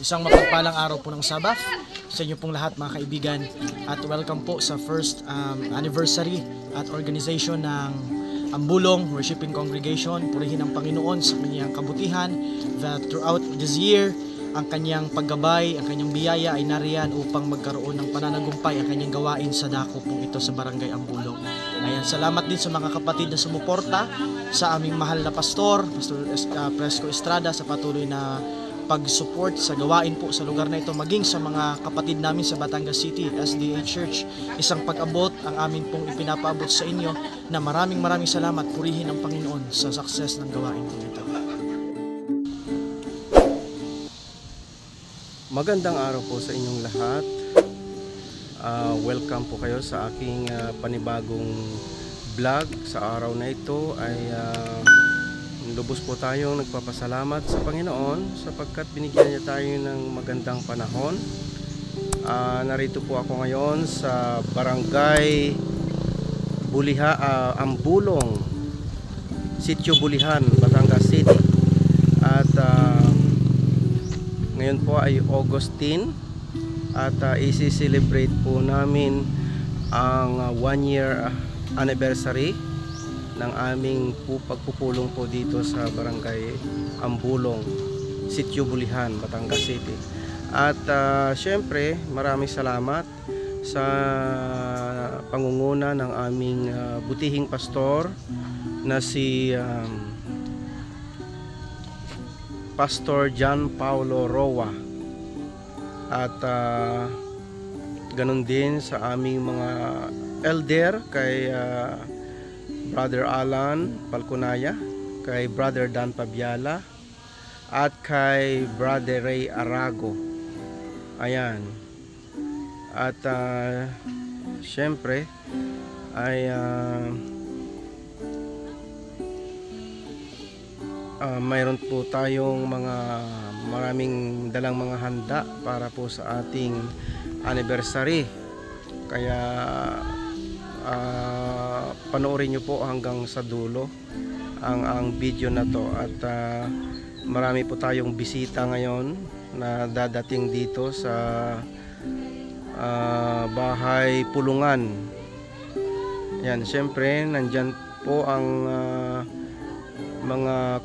Isang mapagpalang araw po ng Sabbath sa inyo pong lahat mga kaibigan, at welcome po sa first anniversary at organization ng Ambulong Worshiping Congregation. Purihin ang Panginoon sa kanyang kabutihan, that throughout this year ang kanyang paggabay, ang kanyang biyaya ay nariyan upang magkaroon ng pananagumpay ang kanyang gawain sa dako po ito sa Barangay Ambulong. Ayan, salamat din sa mga kapatid na sumuporta sa aming mahal na pastor, Pastor Presco Estrada, sa patuloy na pag-support sa gawain po sa lugar na ito, maging sa mga kapatid namin sa Batangas City SDA Church. Isang pag-abot ang amin pong ipinapaabot sa inyo, na maraming salamat. Purihin ang Panginoon sa success ng gawain po ito. Magandang araw po sa inyong lahat. Welcome po kayo sa aking panibagong vlog. Sa araw na ito ay lubos po tayong nagpapasalamat sa Panginoon sapagkat binigyan niya tayo ng magandang panahon. Narito po ako ngayon sa Barangay Ambulong, Sitio Bulihan, Batangas City. At ngayon po ay August 10 at isi-celebrate po namin ang 1 year anniversary ng aming pagpupulong po dito sa Barangay Ambulong, Sitio Bulihan, Batangas City. At syempre maraming salamat sa pangunguna ng aming butihing pastor na si Pastor John Paulo Roa, at ganun din sa aming mga elder, kay Brother Alan Palconaya, kay Brother Dan Pabiala, at kay Brother Ray Arago. Ayan. At syempre ay mayroon po tayong maraming dalang mga handa para po sa ating anniversary. Kaya panoorin nyo po hanggang sa dulo ang video na to. At marami po tayong bisita ngayon na dadating dito sa bahay pulungan. Yan, syempre nandyan po ang mga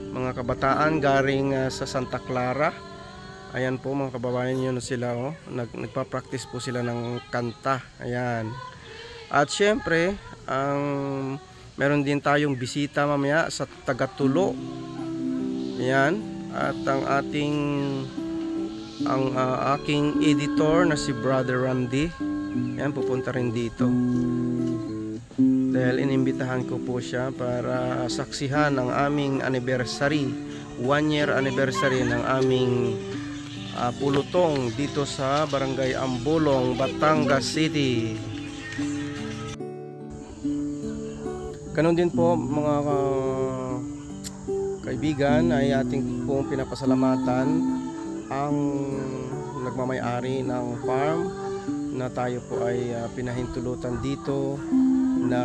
mga kabataan galing sa Santa Clara. Ayan po mga kababayan nyo na sila, nagpa-practice po sila ng kanta. Ayan. At syempre meron din tayong bisita mamaya sa Tagatulo. Ayan. At ang aking editor na si Brother Randy, ayan, pupunta rin dito dahil inimbitahan ko po siya para saksihan ang aming anniversary, 1 year anniversary ng aming pulutong dito sa Barangay Ambulong, Batangas City. Ganon din po mga kaibigan, ay ating pong pinapasalamatan ang nagmamay-ari ng farm na tayo po ay pinahintulutan dito, na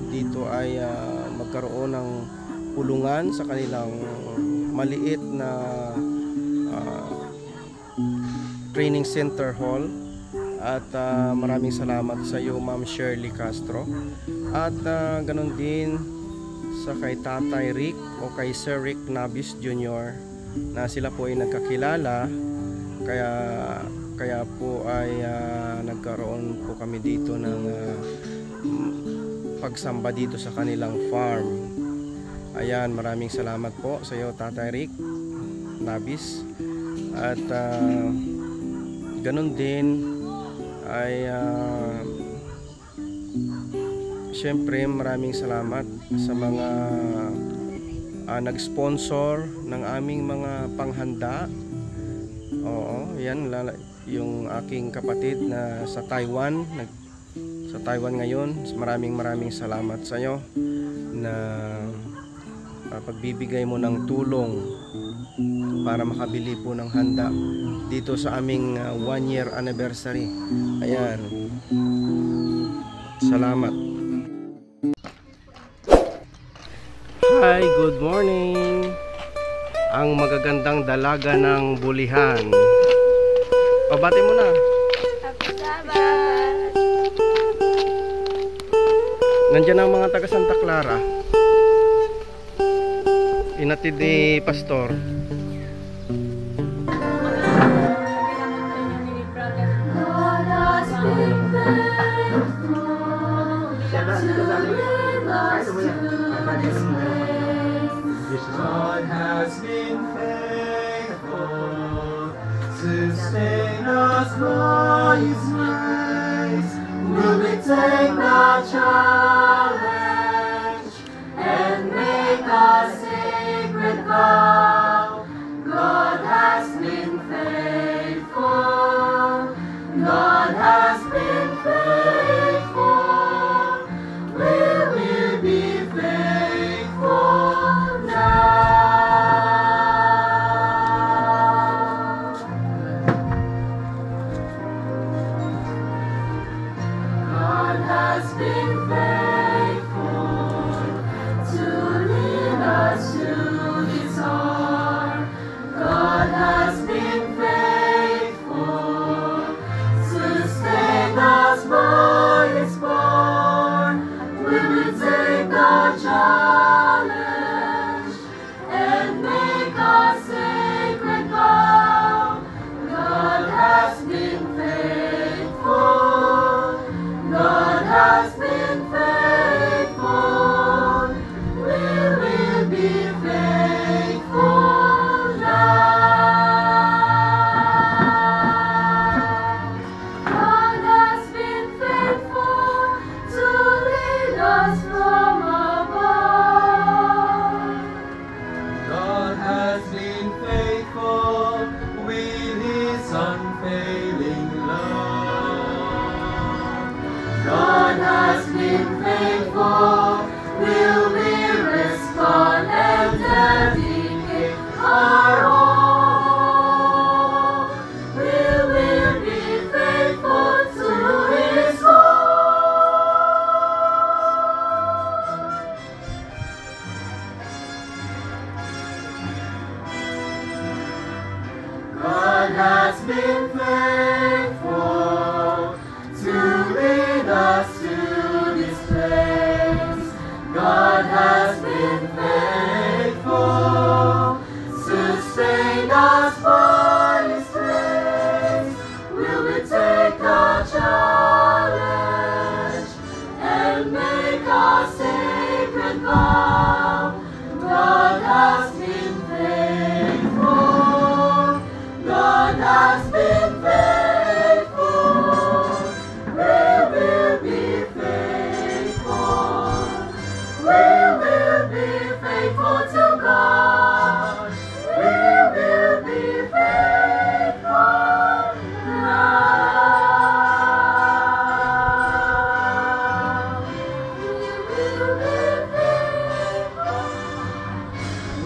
dito ay magkaroon ng pulungan sa kanilang maliit na training center hall. At maraming salamat sa iyo, Ma'am Shirley Castro, at ganon din sa kay Tatay Rick o kay Sir Rick Nabis Jr. na sila po ay nagkakilala, kaya po ay nagkaroon po kami dito ng pagsamba dito sa kanilang farm. Ayan, maraming salamat po sa iyo, Tatay Rick Nabis. At ganun din ay syempre maraming salamat sa mga nag-sponsor ng aming mga panghanda. Oo, yan yung aking kapatid na sa Taiwan, ngayon. Maraming salamat sa iyo na pagbibigay mo ng tulong para makabili po ng handa dito sa aming 1 year anniversary. Ayan, salamat. Hi, good morning. ang magagandang dalaga ng Bulihan. O, bati mo na. Happy Sabbath! Nandiyan ang mga taga Santa Clara. Inatid ni Pastor. God has been faithful to lead us to this place. God has been faithful to sustain us by His grace. Will we take the challenge and make a sacred vow? God has been faithful. God has been faithful. Will we be faithful now? God has been faithful to lead us to His ark. God has been faithful, sustain us by His born. Will we take the challenge and make a sacred vow? God has been faithful. God has been faithful. We will be faithful now. God has been faithful to lead us from above. God has been faithful with His unfailing love. God has been faithful. Will we respond and dedicate our all? Will we be faithful to His call? God has been faithful to lead us to this place. God has been faithful, sustain us by His grace. Will we take the challenge and make a sacred vow? God has been faithful. God has been faithful. We will be faithful. We will be faithful to God. We will be faithful now. We will be faithful.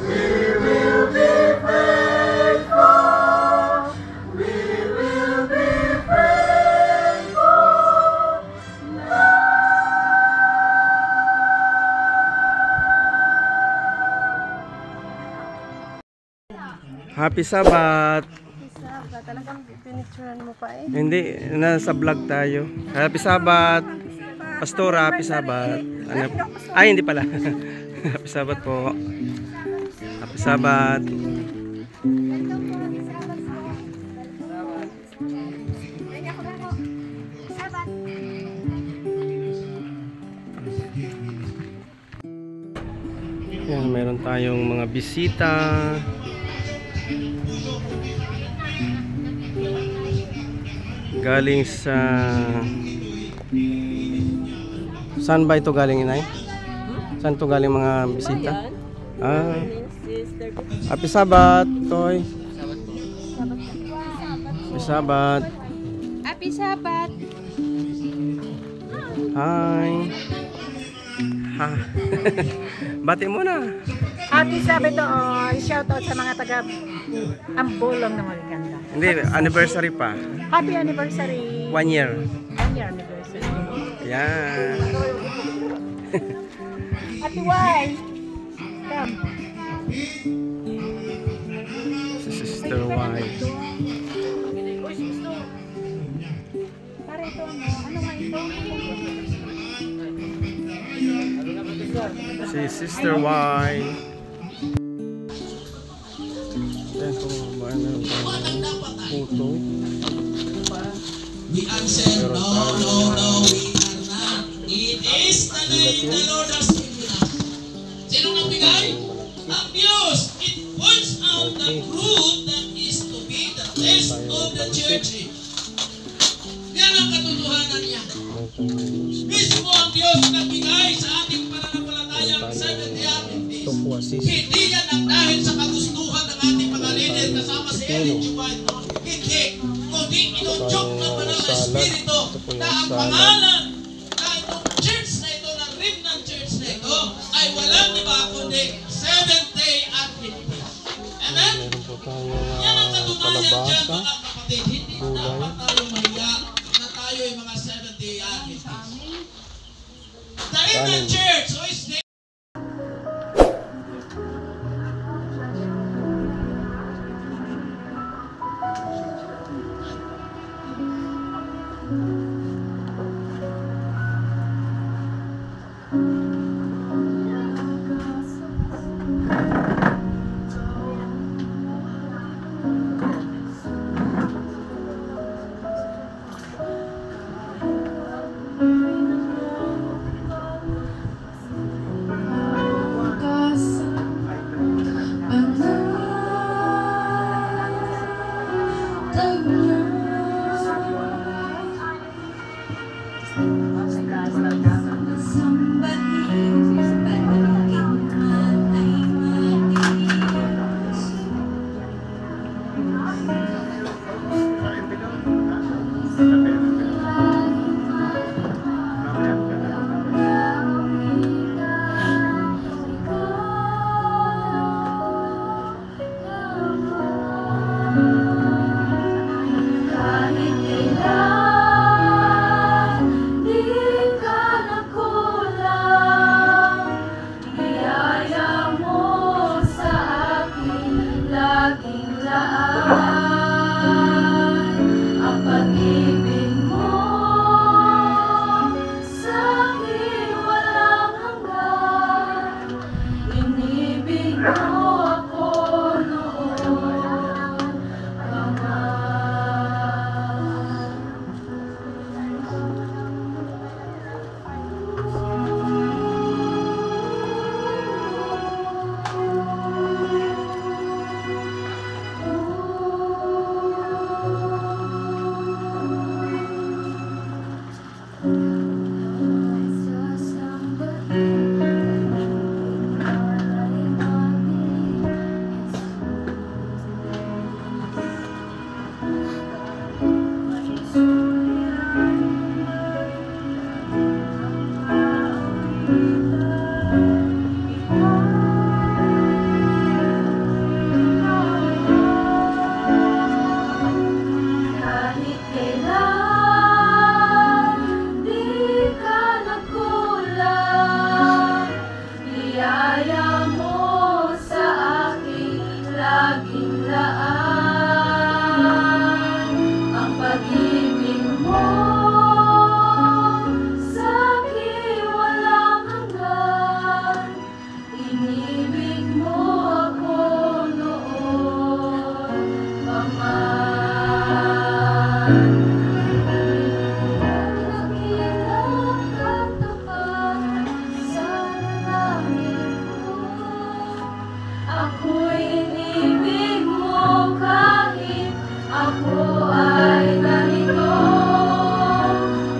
We will be faithful. We will be faithful now. Happy Sabbath. Sabbath, talagang pinicturean mo pa eh. Hindi, nasa vlog tayo. Happy Sabbath. Pastora, Happy Sabbath. Ano? Ay, hindi pala. Happy Sabbath po. Happy Sabbath. Yan, meron tayong mga bisita. Galing sa... Saan ba ito galing, Inay? Saan ito galing mga bisita? Ah. Happy Sabbath, Toy. Happy Sabbath. Happy Sabbath! Hi. Ha. Bati mo na. Happy Sabbath doon. Shoutout sa mga taga Ambulong na magaganda. Hindi, anniversary pa. Happy anniversary. 1 year. 1 year anniversary. Yan. Happy wife. Come. Si Sister Y. Para ito, ano nga ito? Si Sister Y. Ayan po, meron tayong photo. We answer, no, no, no, we are not. It is the name the Lord has given us. Sino nagbigay? Ang Diyos. It points out the truth that is to be the test of the church. Yan ang katotohanan niya. Mismo ang Diyos nagbigay sa ating pananampalatayang Seventh-day Adventist. Ito po assist. Hindi yan ang dahil sa kagustuhan ng ating mga leader kasama si Ellen G. White. Hindi. Kundi inunjok ng banal na Espiritu na ang pangalan na itong church na ito, ng Remnant Church na ito, ay walang iba kundi Seventh-day Adventist. Amen? Meron po tayong Yan ang katunayan dyan, kalabasa. mga kapatid. Hindi dapat tayong mahiya na tayo ay mga Seventh-day Adventist. The Remnant Church, who is the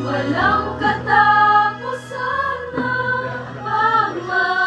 Walang katapusan na pagmamahal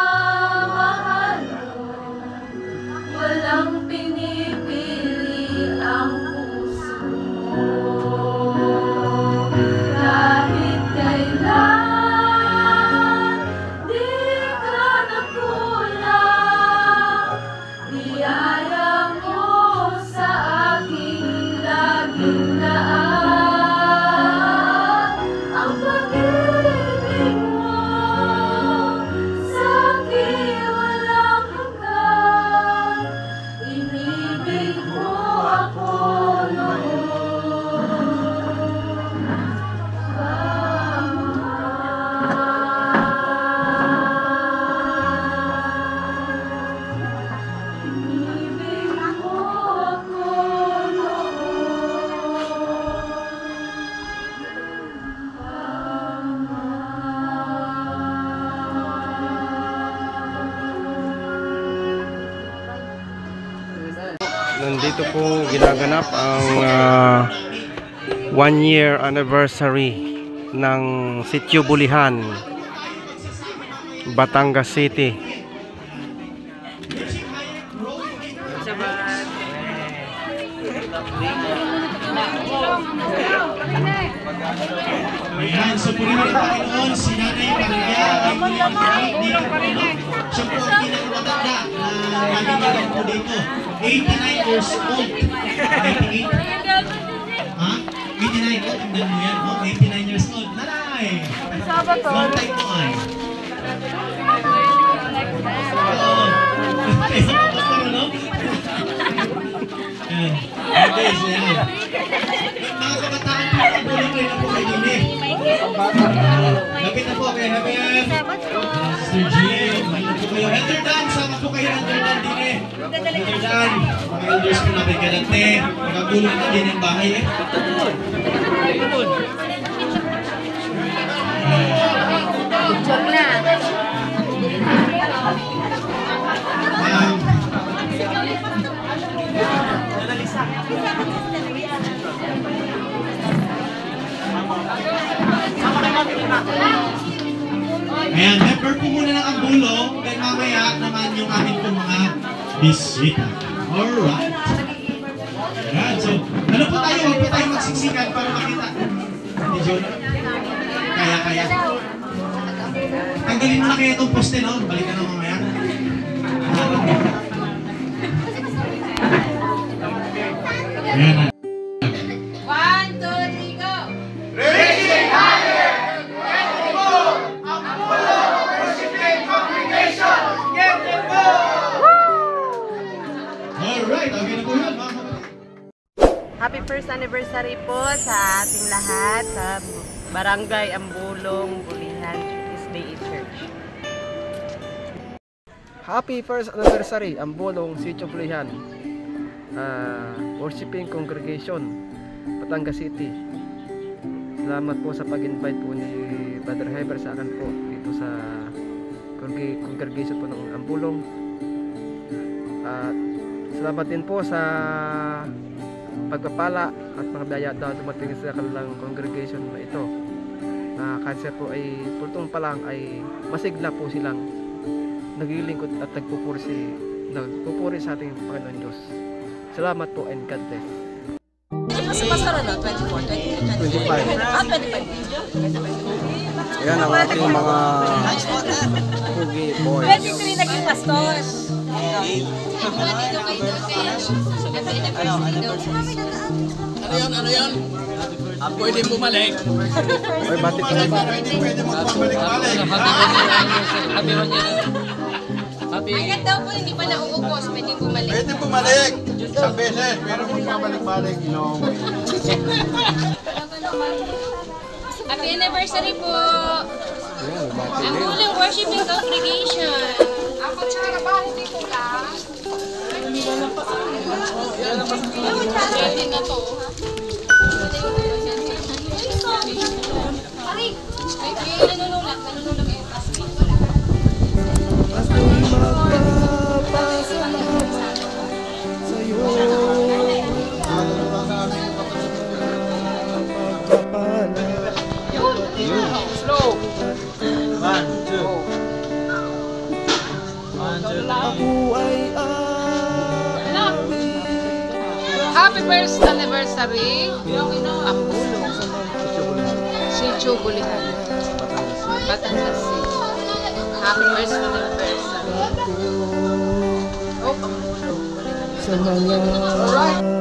nandito po ginaganap ang 1-year anniversary ng Sitio Bulihan, Batangas City. Ayan, so puri ng Panginoon, si Nanay Maria, ay siya po ang pinakamatanda na nabibigyan po dito. 89 years old. 88. Ha? 89 po, tingnan mo yan. 89 years old. Nanay! Long time po ay. Ayan. Okay, so yan. Mga kabataan po, ang bulan kayo na po kayo din eh. Lapit na po kayo, Heaven. Sister Jill, mahal po kayo. Elder Dan, sama po kayo, Elder Dan din eh. Elder Dan, mga elders po natin galante. Nagagulong na din ang bahay eh. Ayan, member po muna ng Ambulong, then mamaya naman yung amin po mga bisita. Alright. Ayan, so, ano po tayo? Huwag po tayo magsiksikan para makita. Hindi, John. Kaya. Tanggalin mo na kaya itong poste, no? Balikan na mamaya. Ayan. 1, 2, 3, go! Alright, okay na po yun, mga kapatid. Happy first anniversary po sa ating lahat sa Barangay Ambulong, Bulihan, SDA Church. Happy first anniversary Ambulong, Sitio Bulihan, Worshiping Congregation, Batangas City. Salamat po sa pag-invite po ni Brother Heber sa akin po dito sa congregation po ng Ambulong. Salamat din po sa pagpapala at mga biyaya na dumating sa kanilang congregation na ito. Kahit siya po ay pultong pa lang ay masigla po silang naglilingkod at nagpupuri sa ating Panginoon Diyos. Salamat po and God bless. Sa pastor ano? 24, 23, 25. 25. Ayan ang ating mga pugi boys. 23 naging pastor. Ano yun? Pwede bumalik. Ay, batik na ba? Pwede mo bumalik-balik. Agad daw po, hindi pa nauubos. Pwede bumalik. Pwede bumalik. Isang beses, pero kung babalik-balik, Happy anniversary po! Ambulong Worshiping Congregation. Ako tsara ba? Hindi ko lang. Pwede na to. Aray! May nanunulak yung classmate ko lang. Slow. 1, 2. Happy first anniversary Ambulong, Sitio Bulihan, Batangas City. Happy first anniversary. Oh, Ambulong. Alright.